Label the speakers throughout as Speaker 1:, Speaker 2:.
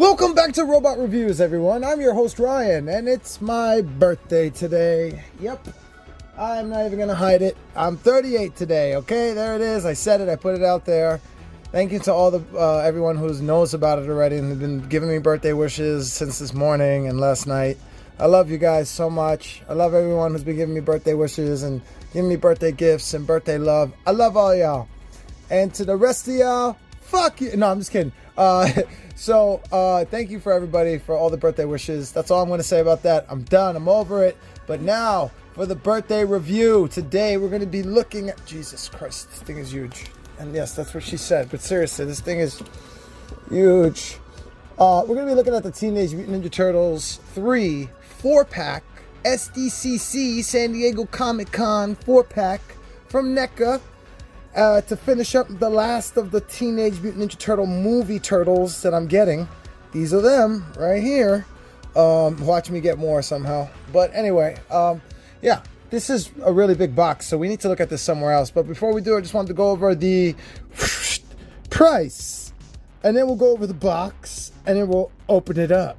Speaker 1: Welcome back to Robot Reviews, everyone. I'm your host, Ryan, and it's my birthday today. Yep, I'm not even gonna hide it. I'm 38 today, okay? There it is. I said it. I put it out there. Thank you to all the everyone who knows about it already and have been giving me birthday wishes since this morning and last night. I love you guys so much. I love everyone who's been giving me birthday wishes and giving me birthday gifts and birthday love. I love all y'all. And to the rest of y'all, fuck you. No, I'm just kidding. Thank you for everybody for all the birthday wishes. That's all I'm going to say about that. I'm done. I'm over it. But now for the birthday review. Today we're going to be looking at... Jesus Christ, this thing is huge. And yes, that's what she said. But seriously, this thing is huge. We're going to be looking at the Teenage Mutant Ninja Turtles 3 4-pack Sdcc San Diego Comic-Con 4-pack from Neca. To finish up the last of the Teenage Mutant Ninja Turtle movie turtles that I'm getting. These are them right here. Watch me get more somehow. But anyway, yeah, this is a really big box, so we need to look at this somewhere else. But before we do, I just wanted to go over the price. And then we'll go over the box, and then we'll open it up.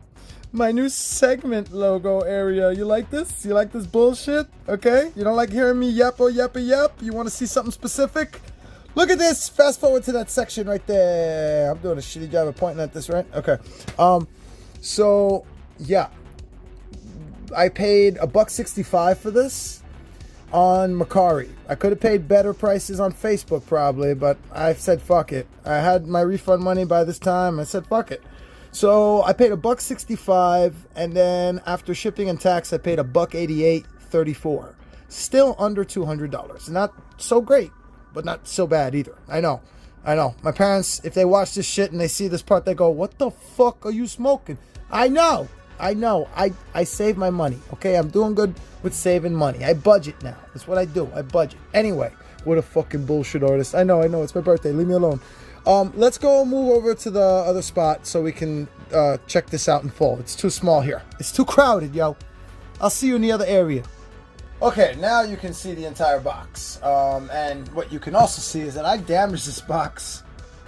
Speaker 1: My new segment logo area. You like this? You like this bullshit? Okay? You don't like hearing me yappo yappa yap? You want to see something specific? Look at this. Fast forward to that section right there. I'm doing a shitty job of pointing at this, right? Okay. So yeah. I paid $1.65 for this on Mercari. I could have paid better prices on Facebook probably, but I said fuck it. I had my refund money by this time. I said fuck it. So I paid $1.65, and then after shipping and tax, I paid $1.88.34. Still under $200. Not so great, but not so bad either. I know. My parents, if they watch this shit and they see this part, they go, "What the fuck are you smoking?" I know. I save my money. Okay, I'm doing good with saving money. I budget now. That's what I do. I budget. Anyway, what a fucking bullshit artist. I know. It's my birthday. Leave me alone. Let's go move over to the other spot so we can check this out in full. It's too small here. It's too crowded, yo. I'll see you in the other area. Okay, now you can see the entire box. And what you can also see is that I damaged this box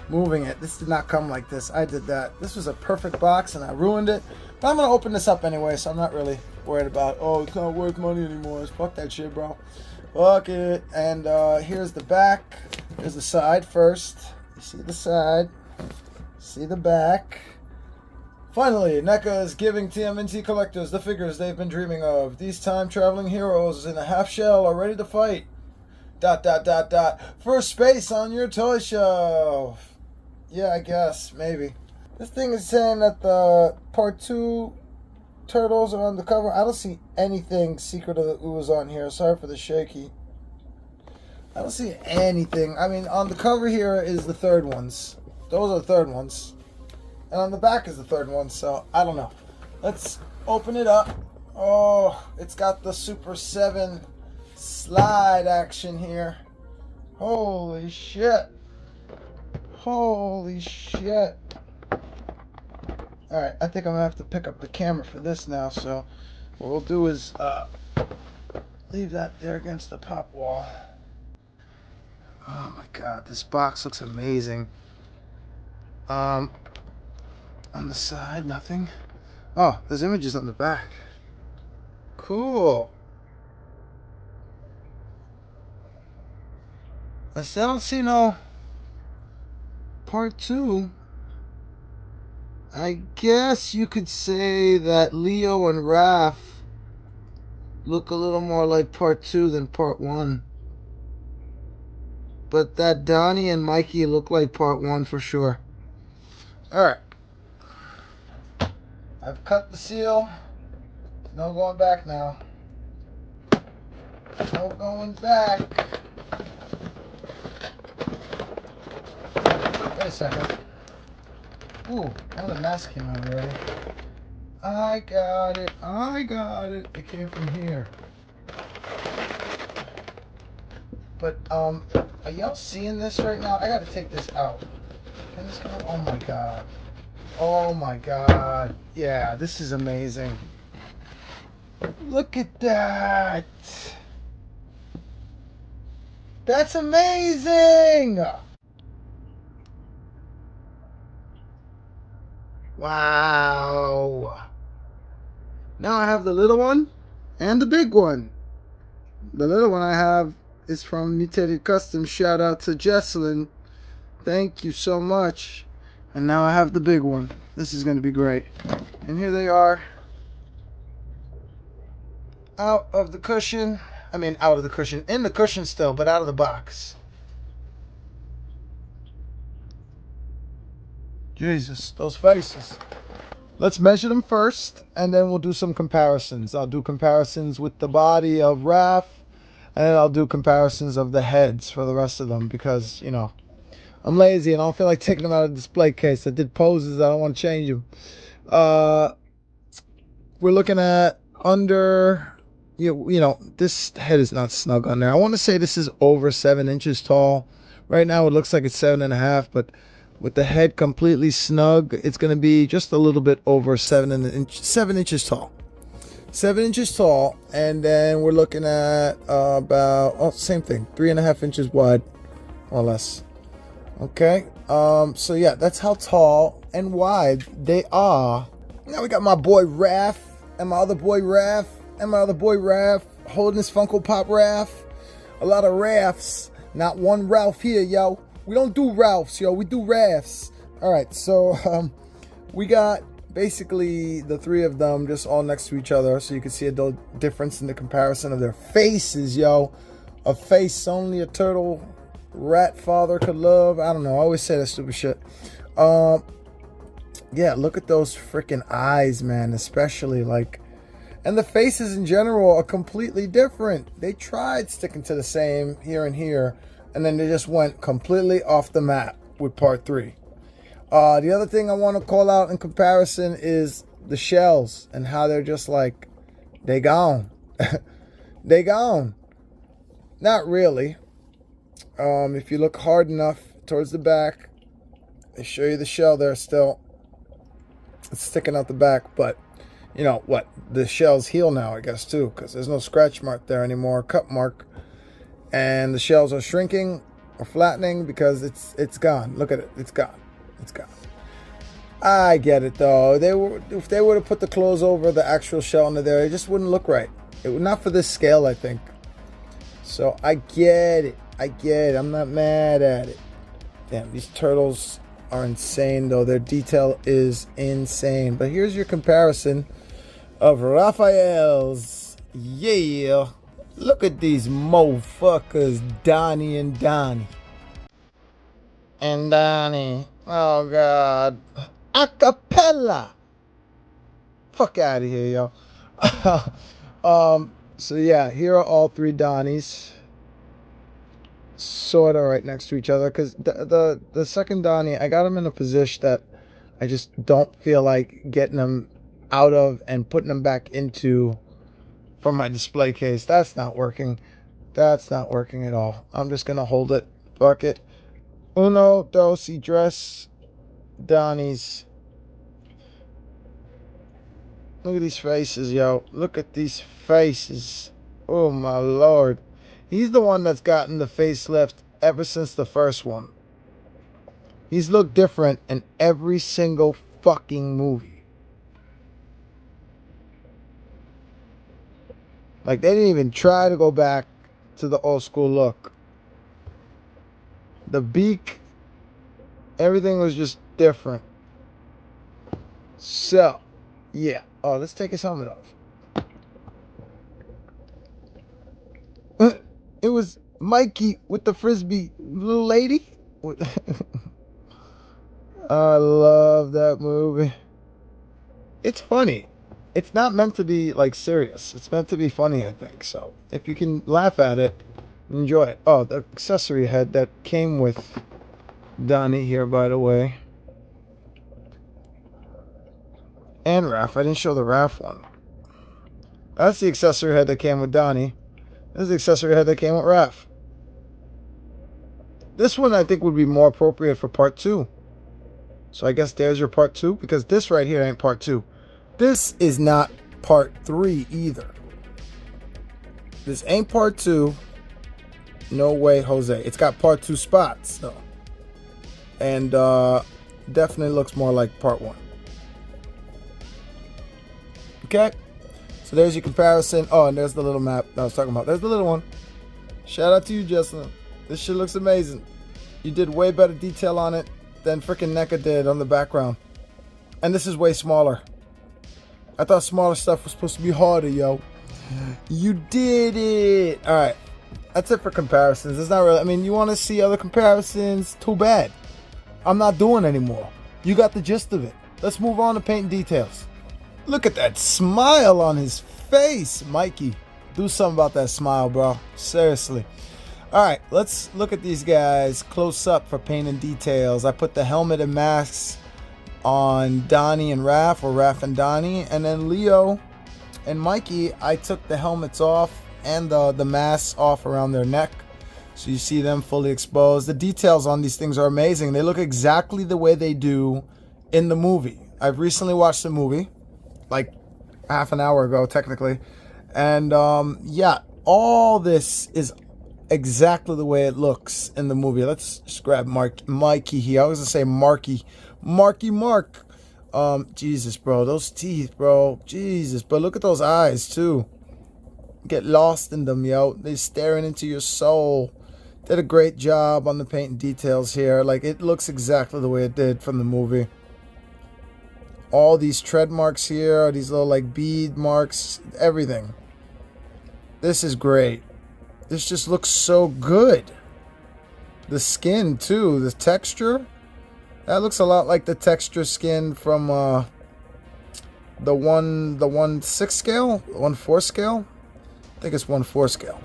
Speaker 1: moving it. This did not come like this. I did that. This was a perfect box and I ruined it. But I'm going to open this up anyway, so I'm not really worried about, oh, it's not worth money anymore. Fuck that shit, bro. Fuck it. And here's the back. Here's the side first. You see the side, see the back. Finally, NECA is giving TMNT collectors the figures they've been dreaming of. These time-traveling heroes in a half shell are ready to fight. ... For space on your toy shelf. Yeah, I guess, maybe. This thing is saying that the Part 2 turtles are on the cover. I don't see anything Secret of the Ooze on here. Sorry for the shaky. I don't see anything. I mean, on the cover here is the third ones. Those are the third ones. And on the back is the third one, so I don't know. Let's open it up. Oh, it's got the Super 7 slide action here. Holy shit. Holy shit. Alright, I think I'm going to have to pick up the camera for this now, so what we'll do is leave that there against the pop wall. Oh my god, this box looks amazing. On the side, nothing. Oh, there's images on the back. Cool. I still don't see no Part 2. I guess you could say that Leo and Raph look a little more like Part 2 than Part 1. But that Donnie and Mikey look like Part 1 for sure. Alright. I've cut the seal. No going back now. No going back. Wait a second. Ooh, now the mask came out already. I got it. It came from here. But, are y'all seeing this right now? I gotta take this out. Can this come out? Oh my god. Oh my god. Yeah, this is amazing. Look at that. That's amazing. Wow. Now I have the little one and the big one. The little one I have is from Mutated Customs. Shout out to Jesselyn. Thank you so much. And now I have the big one. This is going to be great. And here they are. Out of the cushion. I mean, out of the cushion. In the cushion still, but out of the box. Jesus, those faces. Let's measure them first, and then we'll do some comparisons. I'll do comparisons with the body of Raph, and then I'll do comparisons of the heads for the rest of them because, you know, I'm lazy and I don't feel like taking them out of the display case. I did poses. I don't want to change them. We're looking at under, you know, this head is not snug on there. I want to say this is over 7 inches tall. Right now it looks like it's 7.5, but with the head completely snug, it's going to be just a little bit over 7 inches tall. 7 inches tall, and then we're looking at about same thing, 3.5 inches wide, more or less. Okay, so yeah, that's how tall and wide they are. Now we got my boy Raph and my other boy Raph and my other boy Raph holding his Funko Pop Raph. A lot of Raphs, not one Ralph here, yo. We don't do Ralphs, yo. We do Raphs. All right, so we got basically the three of them just all next to each other, so you can see a difference in the comparison of their faces, yo. A face only a turtle rat father could love. I don't know. I always say that stupid shit. Yeah, look at those freaking eyes, man. Especially like, and the faces in general are completely different. They tried sticking to the same here and here, and then they just went completely off the map with part 3. The other thing I want to call out in comparison is the shells and how they're just like, they gone. They gone. Not really. If you look hard enough towards the back, they show you the shell there still. It's sticking out the back, but you know what? The shells heal now, I guess, too, because there's no scratch mark there anymore, cut mark. And the shells are shrinking or flattening because it's gone. Look at it. It's gone. It's gone. I get it, though. If they would have put the clothes over the actual shell under there, it just wouldn't look right. It would not for this scale, I think. So I get it. I get it. I'm not mad at it. Damn, these turtles are insane, though. Their detail is insane. But here's your comparison of Raphael's. Yeah. Look at these motherfuckers, Donnie and Donnie. And Donnie. Oh, God. Acapella. Fuck out of here, yo. So, yeah, here are all 3 Donnies. Sort of right next to each other. Because the second Donnie, I got him in a position that I just don't feel like getting him out of and putting him back into for my display case. That's not working. That's not working at all. I'm just going to hold it. Fuck it. Uno, dos, y tres. Donnies. Look at these faces, yo. Look at these faces. Oh, my Lord. He's the one that's gotten the facelift ever since the first one. He's looked different in every single fucking movie. Like, they didn't even try to go back to the old school look. The beak, everything was just different. So, yeah. Oh, let's take his helmet off. It was Mikey with the frisbee, little lady. I love that movie. It's funny. It's not meant to be like serious. It's meant to be funny, I think. So if you can laugh at it, enjoy it. Oh, the accessory head that came with Donnie here, by the way. And Raph. I didn't show the Raph one. That's the accessory head that came with Donnie. This is the accessory head that came with Raph. This one I think would be more appropriate for part 2. So I guess there's your part 2, because this right here ain't part 2. This is not part 3 either. This ain't part 2. No way, Jose. It's got part 2 spots though. And definitely looks more like part 1. Okay, so there's your comparison. Oh, and there's the little map that I was talking about. There's the little one. Shout out to you, Justin. This shit looks amazing. You did way better detail on it than freaking Neca did on the background. And this is way smaller. I thought smaller stuff was supposed to be harder, yo. You did it. All right, that's it for comparisons. It's not really, I mean, you want to see other comparisons? Too bad. I'm not doing anymore. You got the gist of it. Let's move on to painting details. Look at that smile on his face, Mikey. Do something about that smile, bro. Seriously. All right, let's look at these guys close up for painting details. I put the helmet and masks on Donnie and Raph, or Raph and Donnie, and then Leo and Mikey, I took the helmets off and the masks off around their neck, so you see them fully exposed. The details on these things are amazing. They look exactly the way they do in the movie. I've recently watched the movie, like half an hour ago technically, and yeah, all this is exactly the way it looks in the movie. Let's just grab Mikey here. I was gonna say Marky Mark. Jesus, bro, those teeth, bro. Jesus, but look at those eyes too. Get lost in them, yo. They're staring into your soul. Did a great job on the paint and details here. Like, it looks exactly the way it did from the movie. All these tread marks here, these little like bead marks, everything. This is great. This just looks so good. The skin too, the texture. That looks a lot like the texture skin from the 1/6 scale, 1/4 scale. I think it's 1/4 scale.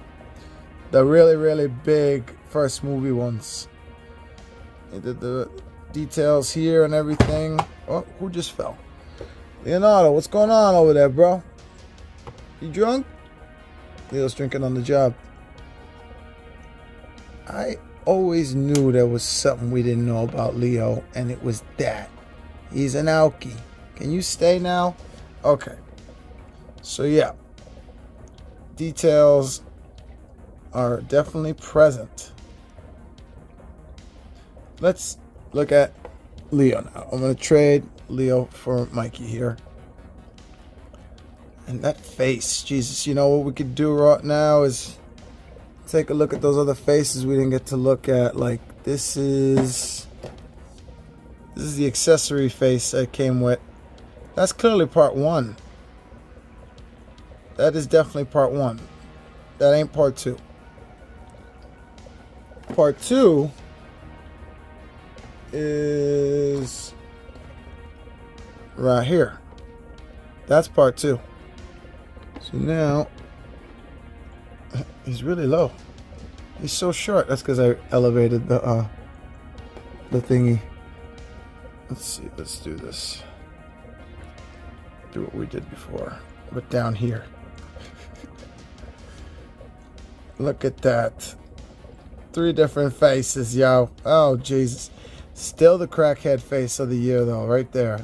Speaker 1: The really, really big first movie ones. They did the details here and everything. Oh, who just fell? Leonardo, what's going on over there, bro? You drunk? Leo's drinking on the job. I always knew there was something we didn't know about Leo, and it was that. He's an alkie. Can you stay now? Okay. So yeah. Details are definitely present. Let's look at Leo now. I'm going to trade Leo for Mikey here. And that face, Jesus, you know what we could do right now is take a look at those other faces we didn't get to look at. Like, this is the accessory face that came with. That's clearly part 1. That is definitely part 1. That ain't part 2. Part 2 is right here. That's part 2. So now he's really low. He's so short. That's because I elevated the thingy. Let's see. Let's do this. Do what we did before, but down here. Look at that. 3 different faces, yo. Oh, Jesus. Still the crackhead face of the year, though, right there.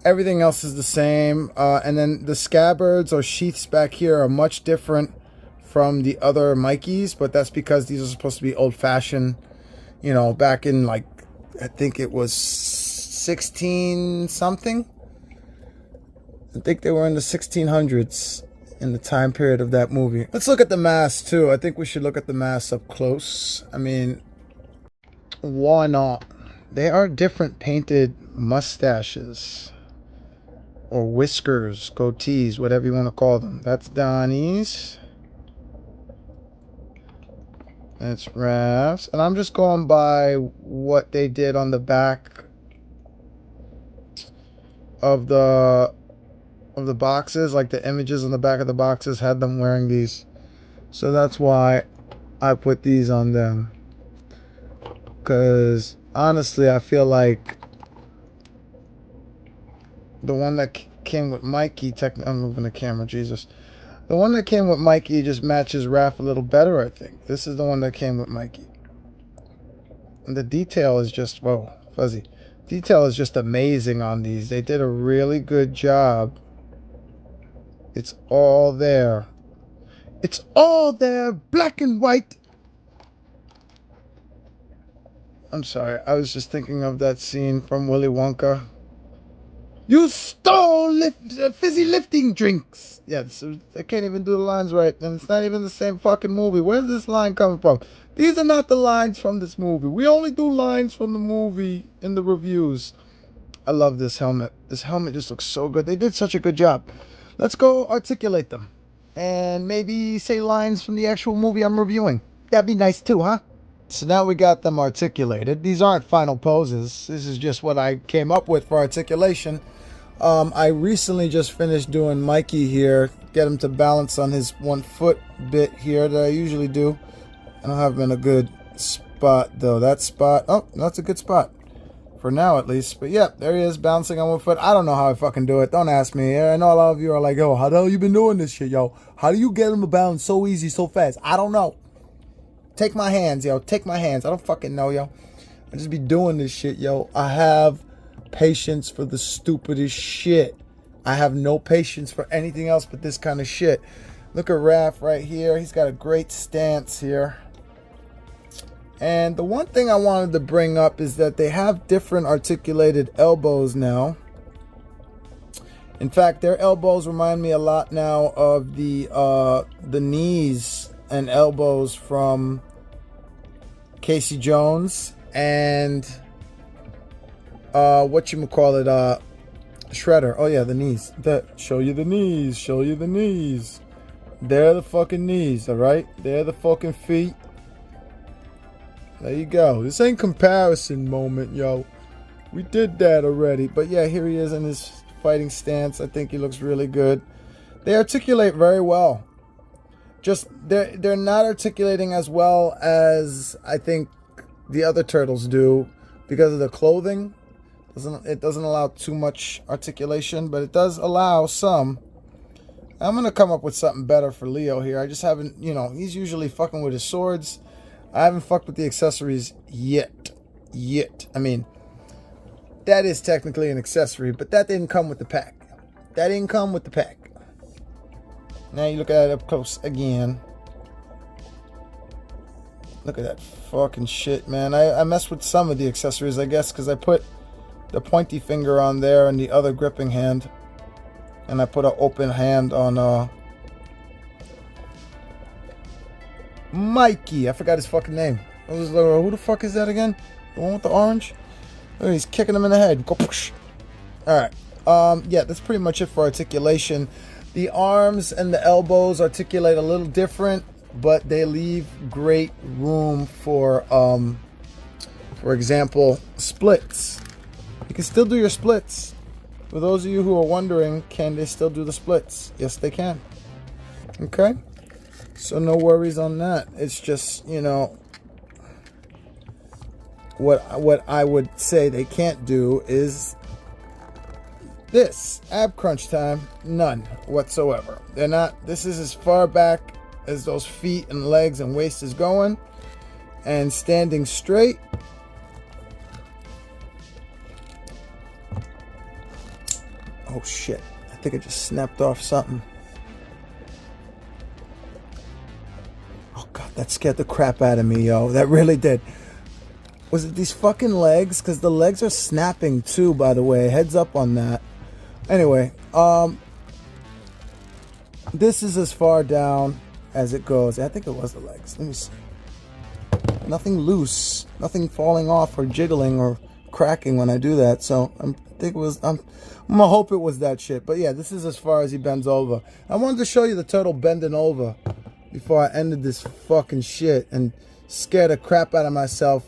Speaker 1: Everything else is the same. And then the scabbards or sheaths back here are much different from the other Mikeys, but that's because these are supposed to be old-fashioned, you know, back in, like, I think it was 16-something. I think they were in the 1600s in the time period of that movie. Let's look at the masks too. I think we should look at the masks up close. I mean, why not? They are different painted mustaches or whiskers, goatees, whatever you want to call them. That's Donnie's. That's Raph's. And I'm just going by what they did on the back of the boxes. Like, the images on the back of the boxes had them wearing these, so that's why I put these on them. Because honestly, I feel like the one that came with Mikey, I'm moving the camera, Jesus. The one that came with Mikey just matches Raph a little better, I think. This is the one that came with Mikey. And the detail is just, whoa, fuzzy. Detail is just amazing on these. They did a really good job. It's all there. It's all there, black and white. I'm sorry. I was just thinking of that scene from Willy Wonka. You stole fizzy lifting drinks. Yeah, I can't even do the lines right, and it's not even the same fucking movie. Where's this line coming from? These are not the lines from this movie. We only do lines from the movie in the reviews. I love this helmet. This helmet just looks so good. They did such a good job. Let's go articulate them. And maybe say lines from the actual movie I'm reviewing. That'd be nice too, huh? So now we got them articulated. These aren't final poses. This is just what I came up with for articulation. I recently just finished doing Mikey here. Get him to balance on his 1 foot bit here that I usually do. I don't have him in a good spot though. That spot, oh, that's a good spot. For now, at least. But yeah, there he is, bouncing on 1 foot. I don't know how I fucking do it. Don't ask me. I know a lot of you are like, yo, how the hell you been doing this shit, yo? How do you get him to balance so easy, so fast? I don't know. Take my hands, yo. Take my hands. I don't fucking know, yo. I just be doing this shit, yo. I have patience for the stupidest shit. I have no patience for anything else but this kind of shit. Look at Raph right here. He's got a great stance here. And the one thing I wanted to bring up is that they have different articulated elbows now. In fact, their elbows remind me a lot now of the knees and elbows from Casey Jones and whatchamacallit, Shredder. Oh yeah, the knees. Show you the knees. Show you the knees. They're the fucking knees, alright? They're the fucking feet. There you go. This ain't comparison moment, yo. We did that already. But yeah, here he is in his fighting stance. I think he looks really good. They articulate very well. Just they're not articulating as well as I think the other turtles do because of the clothing. It doesn't allow too much articulation, but it does allow some. I'm gonna come up with something better for Leo here. I just haven't, he's usually fucking with his swords. I haven't fucked with the accessories yet. I mean, that is technically an accessory, but that didn't come with the pack. That didn't come with the pack. Now you look at it up close again. Look at that fucking shit, man. I messed with some of the accessories, I guess, because I put the pointy finger on there and the other gripping hand. And I put an open hand on Mikey. I forgot his fucking name. Who the fuck is that again? The one with the orange? Oh, he's kicking him in the head. Go push. Alright. Yeah, that's pretty much it for articulation. The arms and the elbows articulate a little different, but they leave great room for example, splits. You can still do your splits. For those of you who are wondering, can they still do the splits? Yes, they can. Okay? So no worries on that. It's just, what I would say they can't do is this. Ab crunch time, none whatsoever. They're not, this is as far back as those feet and legs and waist is going. And standing straight. Oh shit, I think I just snapped off something. Oh god, that scared the crap out of me, yo. That really did. Was it these fucking legs? Because the legs are snapping too, by the way. Heads up on that. Anyway, this is as far down as it goes. I think it was the legs. Let me see. Nothing loose. Nothing falling off or jiggling or cracking when I do that. So I'm gonna hope it was that shit. But yeah, this is as far as he bends over. I wanted to show you the turtle bending over before I ended this fucking shit and scared the crap out of myself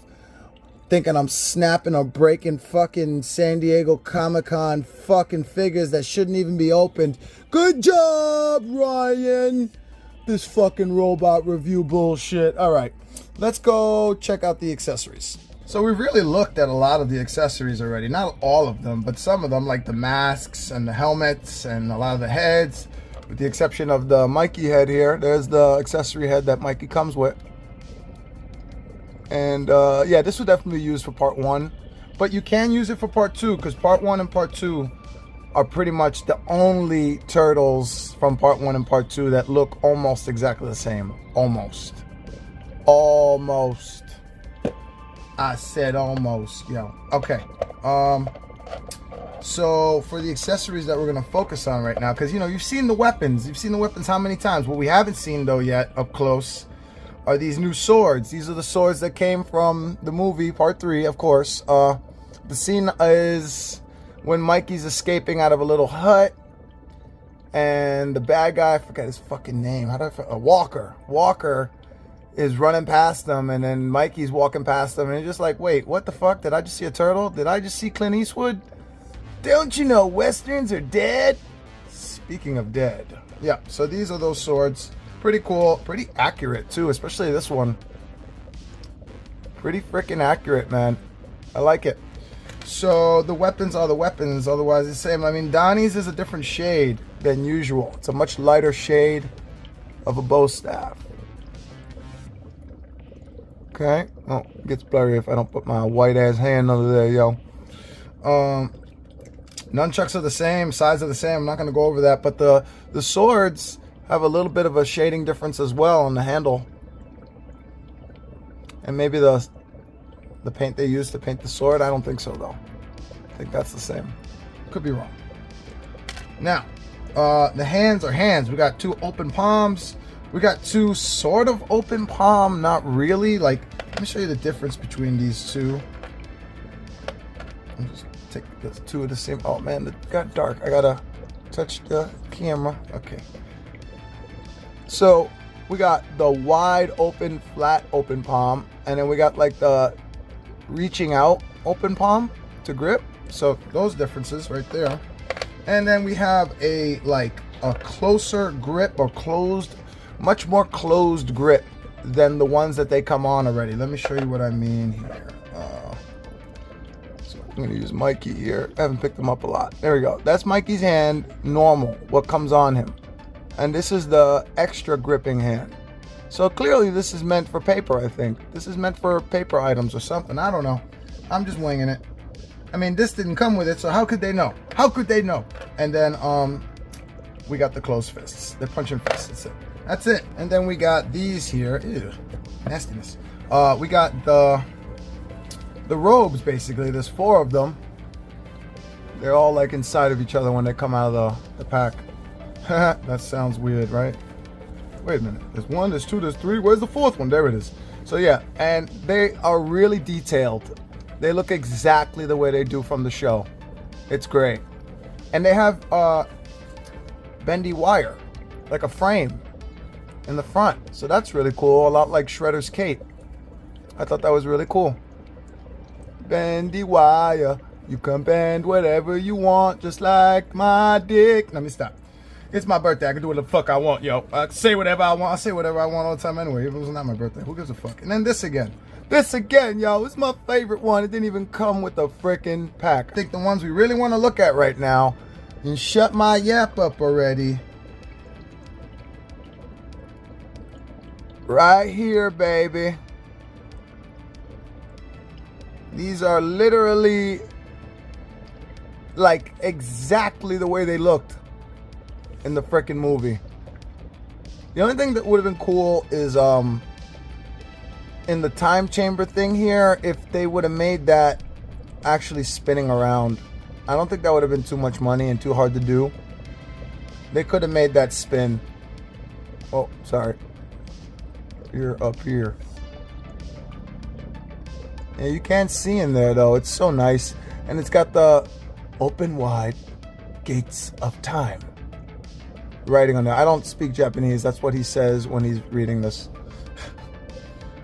Speaker 1: thinking I'm snapping or breaking fucking San Diego Comic-Con fucking figures that shouldn't even be opened. Good job, Ryan. This fucking robot review bullshit. All right, let's go check out the accessories. So we've really looked at a lot of the accessories already. Not all of them, but some of them, like the masks and the helmets and a lot of the heads, with the exception of the Mikey head here. There's the accessory head that Mikey comes with. And yeah, this would definitely be used for part 1. But you can use it for part 2, because part 1 and part 2 are pretty much the only turtles from part 1 and part 2 that look almost exactly the same. Almost. I said almost, yo. Okay. So for the accessories that we're gonna focus on right now, because you know you've seen the weapons. You've seen the weapons how many times? What we haven't seen though yet up close are these new swords. These are the swords that came from the movie Part 3, of course. The scene is when Mikey's escaping out of a little hut, and the bad guy, I forget his fucking name. How do I forget? Walker. Walker is running past them, and then Mikey's walking past them, and he's just like, wait, what the fuck? Did I just see a turtle? Did I just see Clint Eastwood? Don't you know Westerns are dead? Speaking of dead. Yeah, so these are those swords. Pretty cool. Pretty accurate, too, especially this one. Pretty freaking accurate, man. I like it. So the weapons are the weapons, otherwise it's the same. I mean, Donnie's is a different shade than usual. It's a much lighter shade of a bow staff. Okay. Oh, it gets blurry if I don't put my white ass hand under there, yo. Nunchucks are the same, size are the same. I'm not gonna go over that, but the swords have a little bit of a shading difference as well on the handle. And maybe the paint they used to paint the sword, I don't think so though. I think that's the same. Could be wrong. Now, the hands are hands. We got two open palms. We got two sort of open palm, not really. Like, let me show you the difference between these two. I'll just take the two of the same. Oh man, it got dark. I gotta touch the camera. Okay. So we got the wide open, flat open palm, and then we got like the reaching out open palm to grip. So those differences right there. And then we have a closer grip, or closed, much more closed grip than the ones that they come on already. Let me show you what I mean here. So I'm gonna use Mikey here. I haven't picked him up a lot. There we go. That's Mikey's hand, normal, what comes on him. And this is the extra gripping hand. So clearly this is meant for paper, I think. This is meant for paper items or something. I don't know. I'm just winging it. I mean, this didn't come with it, so how could they know? How could they know? And then we got the closed fists. They're punching fists. That's it. That's it. And then we got these here. Ew, nastiness. We got the robes, basically. There's 4 of them. They're all like inside of each other when they come out of the pack. That sounds weird, right? Wait a minute. There's 1, there's 2, there's 3. Where's the 4th one? There it is. So yeah, and they are really detailed. They look exactly the way they do from the show. It's great. And they have bendy wire, like a frame in the front. So that's really cool. A lot like Shredder's cape. I thought that was really cool. Bendy wire. You can bend whatever you want, just like my dick. Let me stop. It's my birthday. I can do whatever the fuck I want, yo. I can say whatever I want. I say whatever I want all the time anyway. If it was not my birthday, who gives a fuck? And then this again. This again, yo. It's my favorite one. It didn't even come with a freaking pack. I think the ones we really want to look at right now. And shut my yap up already. Right here, baby. These are literally like exactly the way they looked in the freaking movie. The only thing that would have been cool is in the time chamber thing here, if they would have made that actually spinning around. I don't think that would have been too much money and too hard to do. They could have made that spin. Oh, sorry. You're up here. Yeah, you can't see in there though. It's so nice. And it's got the open wide gates of time writing on there. I don't speak Japanese. That's what he says when he's reading this.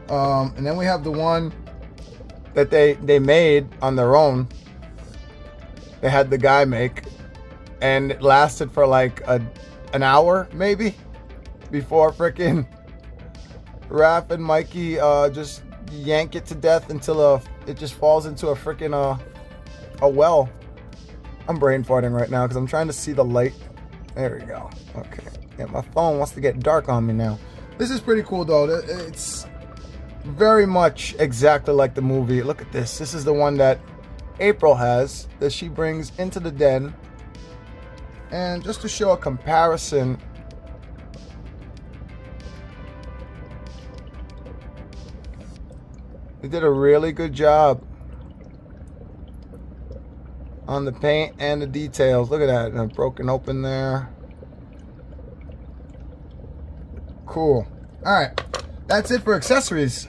Speaker 1: And then we have the one that they made on their own. They had the guy make, and it lasted for like an hour maybe before freaking Raph and Mikey just yank it to death until it just falls into a freaking a well. I'm brain farting right now because I'm trying to see the light. There we go. Okay. Yeah, my phone wants to get dark on me now. This is pretty cool though. It's very much exactly like the movie. Look at this. This is the one that April has, that she brings into the den. And just to show a comparison, They did a really good job on the paint and the details. Look at that. And broken open there. Cool. Alright. That's it for accessories.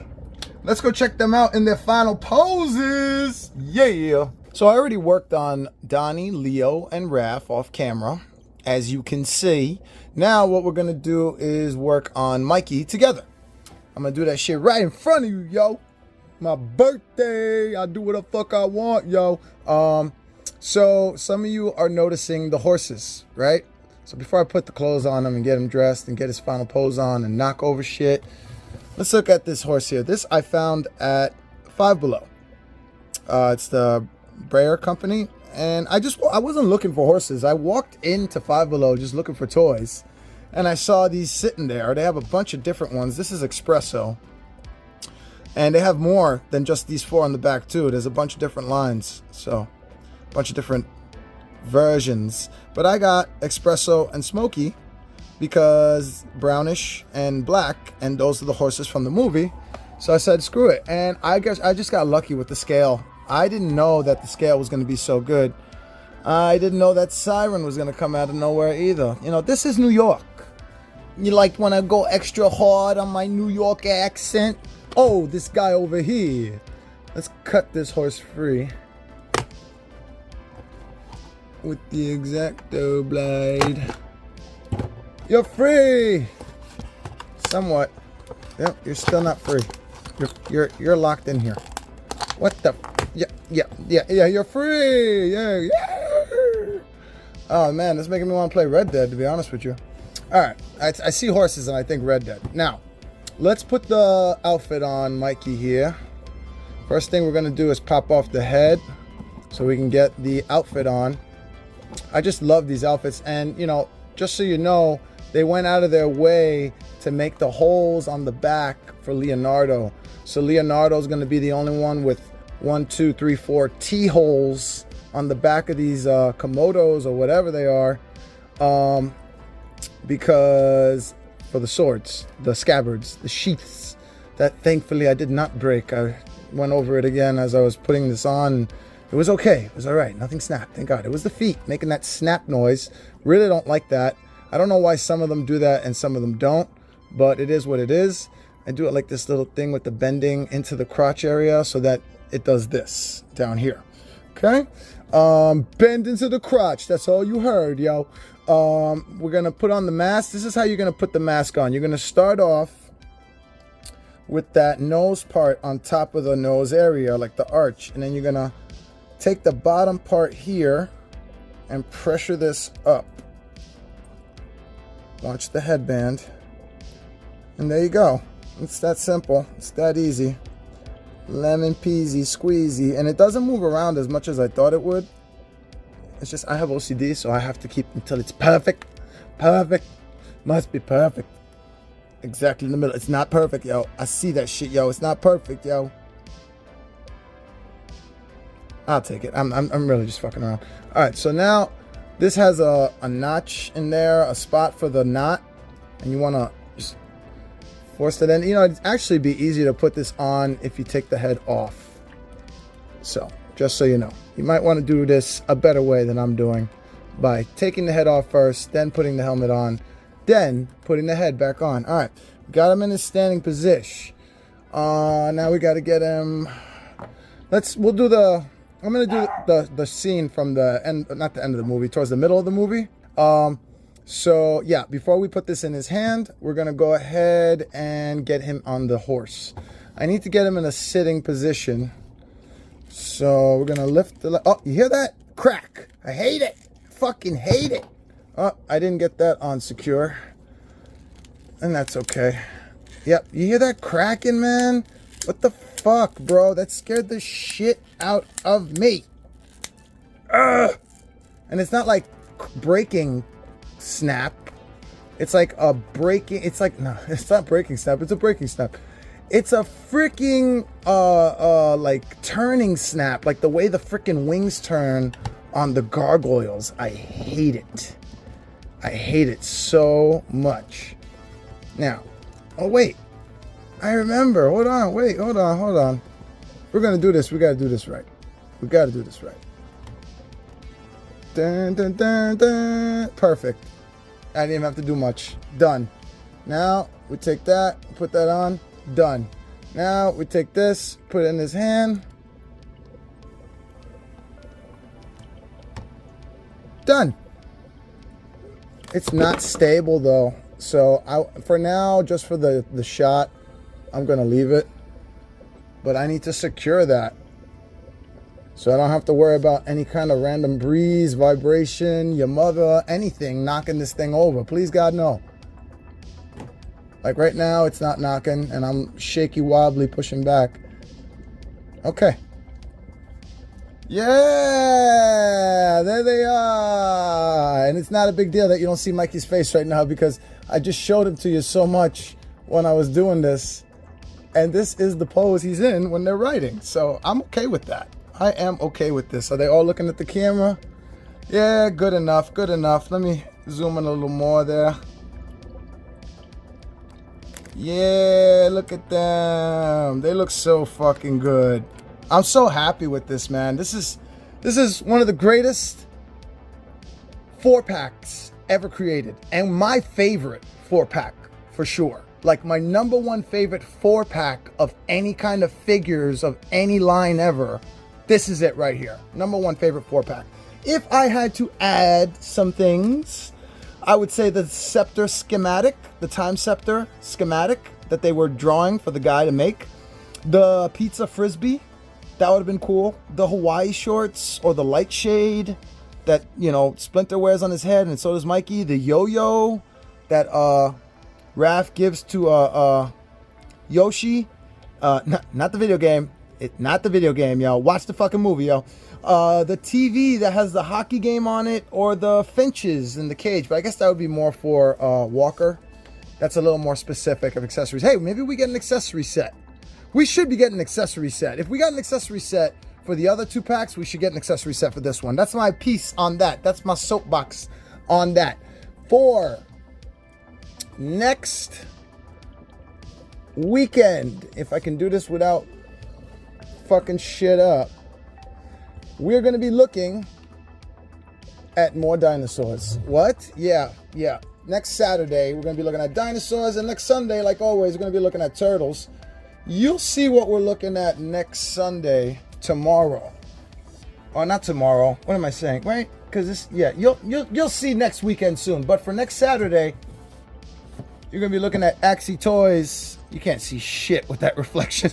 Speaker 1: Let's go check them out in their final poses. Yeah. So I already worked on Donnie, Leo, and Raph off camera, as you can see. Now what we're going to do is work on Mikey together. I'm going to do that shit right in front of you, yo. My birthday. I do what the fuck I want, yo. So some of you are noticing the horses, right? So before I put the clothes on him and get him dressed and get his final pose on and knock over shit, let's look at this horse here. This I found at Five Below. It's the Breyer company. And I wasn't looking for horses. I walked into Five Below just looking for toys. And I saw these sitting there. They have a bunch of different ones. This is Espresso. And they have more than just these 4 on the back too. There's a bunch of different lines. So, a bunch of different versions. But I got Espresso and Smoky because brownish and black, and those are the horses from the movie. So I said, screw it. And I guess I just got lucky with the scale. I didn't know that the scale was going to be so good. I didn't know that siren was going to come out of nowhere either. You know, this is New York. You like want to go extra hard on my New York accent? Oh, this guy over here. Let's cut this horse free with the X-Acto blade. You're free. Somewhat. Yep, you're still not free. You're locked in here. What the? Yeah. You're free. Yeah. Oh man, that's making me want to play Red Dead, to be honest with you. All right, I see horses and I think Red Dead. Now, let's put the outfit on Mikey here. First thing we're gonna do is pop off the head so we can get the outfit on. I just love these outfits, and you know, just so you know, they went out of their way to make the holes on the back for Leonardo. So Leonardo's gonna be the only one with 1, 2, 3, 4 T-holes on the back of these Komodos or whatever they are, because for the swords, the scabbards, the sheaths, that thankfully I did not break. I went over it again as I was putting this on. It was okay. It was all right. Nothing snapped. Thank God. It was the feet making that snap noise. Really don't like that. I don't know why some of them do that and some of them don't, but it is what it is. I do it like this little thing with the bending into the crotch area so that it does this down here. Okay? Bend into the crotch. That's all you heard, yo. We're going to put on the mask. This is how you're going to put the mask on. You're going to start off with that nose part on top of the nose area, like the arch. And then you're going to take the bottom part here and pressure this up. Watch the headband. And there you go. It's that simple. It's that easy. Lemon peasy squeezy. And it doesn't move around as much as I thought it would. It's just I have OCD, so I have to keep until it's perfect. Perfect. Must be perfect. Exactly in the middle. It's not perfect, yo. I see that shit, yo. It's not perfect, yo. I'll take it. I'm really just fucking around. All right, so now this has a notch in there, a spot for the knot, and you want to just force it in. You know, it'd actually be easier to put this on if you take the head off. So, just so you know, you might want to do this a better way than I'm doing, by taking the head off first, then putting the helmet on, then putting the head back on. All right, got him in his standing position. Now we got to get him. We'll do the. I'm gonna do the scene from the end, not the end of the movie, towards the middle of the movie. So yeah, before we put this in his hand, we're gonna go ahead and get him on the horse. I need to get him in a sitting position. So we're gonna lift the. Oh, you hear that? Crack! I hate it. Fucking hate it. Oh, I didn't get that on secure, and that's okay. Yep, you hear that cracking, man? What the fuck, bro? That scared the shit out of me. Ugh. And it's not like breaking snap. It's like a breaking. It's like, no, it's not breaking snap. It's a breaking snap. It's a freaking like turning snap, like the way the freaking wings turn on the gargoyles. I hate it. I hate it so much. Now, oh wait. I remember. Hold on. Wait. Hold on. we're gonna do this, we gotta do this right. We gotta do this right. Dun, dun, dun, dun. Perfect. I didn't even have to do much. Done. Now we take that, put that on. Done. Now we take this, put it in his hand. Done. It's not stable though, so for now, just for the shot, I'm gonna leave it. But I need to secure that, so I don't have to worry about any kind of random breeze, vibration, your mother, anything knocking this thing over. Please God, no. Like right now, it's not knocking, and I'm shaky wobbly pushing back. Okay. Yeah, there they are. And it's not a big deal that you don't see Mikey's face right now, because I just showed him to you so much when I was doing this. And this is the pose he's in when they're writing. So I'm okay with that. I am okay with this. Are they all looking at the camera? Yeah, good enough, good enough. Let me zoom in a little more there. Yeah, look at them. They look so fucking good. I'm so happy with this, man. This is one of the greatest 4-packs ever created, and my favorite 4-pack for sure. Like my #1 favorite 4-pack of any kind of figures of any line ever. This is it right here. #1 favorite 4-pack. If I had to add some things, I would say the scepter schematic, the time scepter schematic that they were drawing for the guy to make. The pizza frisbee, that would have been cool. The Hawaii shorts or the light shade that, you know, Splinter wears on his head, and so does Mikey. The yo-yo that Raph gives to Yoshi. Not the video game. Not the video game, yo. Watch the fucking movie, yo. The TV that has the hockey game on it, or the finches in the cage. But I guess that would be more for Walker. That's a little more specific of accessories. Hey, maybe we get an accessory set. We should be getting an accessory set. If we got an accessory set for the other 2 packs, we should get an accessory set for this one. That's my piece on that. That's my soapbox on that. For next weekend, if I can do this without fucking shit up, we're going to be looking at more dinosaurs. What? Yeah. Next Saturday, we're going to be looking at dinosaurs, and next Sunday, like always, we're going to be looking at turtles. You'll see what we're looking at next Sunday, tomorrow. Or not tomorrow. What am I saying? Right? Because this, yeah, you'll see next weekend soon. But for next Saturday, you're going to be looking at Axie Toys. You can't see shit with that reflection.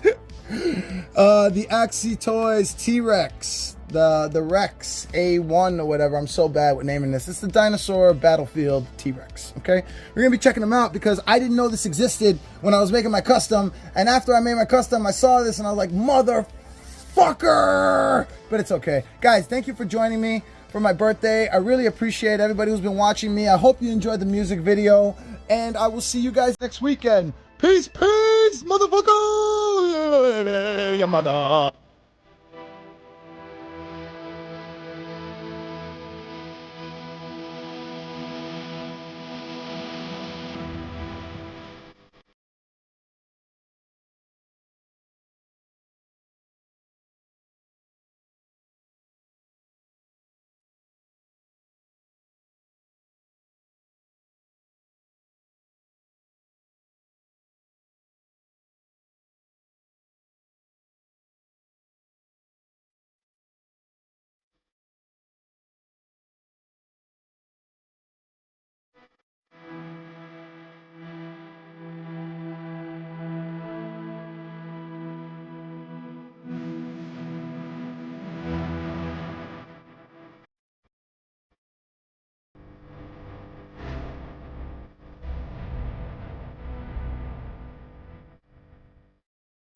Speaker 1: The Axie Toys T-Rex. The Rex A1 or whatever. I'm so bad with naming this. It's the Dinosaur Battlefield T-Rex. Okay, we're gonna be checking them out because I didn't know this existed when I was making my custom, and after I made my custom, I saw this and I was like, motherfucker! But it's okay, guys. Thank you for joining me for my birthday. I really appreciate everybody who's been watching me. I hope you enjoyed the music video, and I will see you guys next weekend. Peace, motherfucker! Your mother.